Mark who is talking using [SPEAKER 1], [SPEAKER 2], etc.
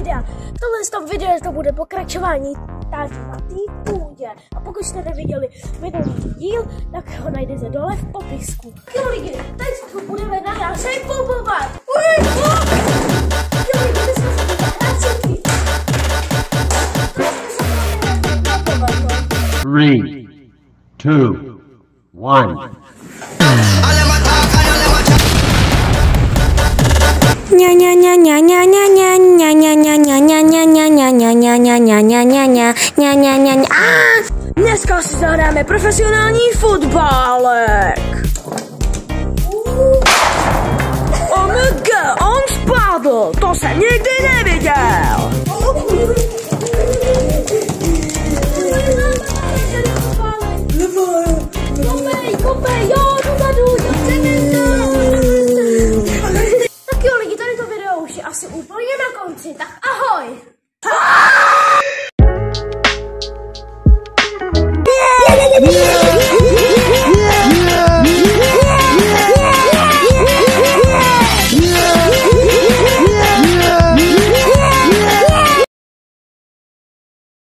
[SPEAKER 1] videa. Tohle video to bude pokračování tady na té půdě. A pokud jste neviděli minulý díl, tak ho najdete dole v popisku. Jo lidi, teď tu budeme nadále poubovat. Jo lidi, my jsme se tady hračky.
[SPEAKER 2] 3, 2, 1.
[SPEAKER 1] Dneska si zahráme profesionální fotbálek. OMG, on spadl, to jsem nikdy neviděl. Kopej, jo, dozadu, tak jo lidi, tady to video už je asi úplně na konci, tak ahoj!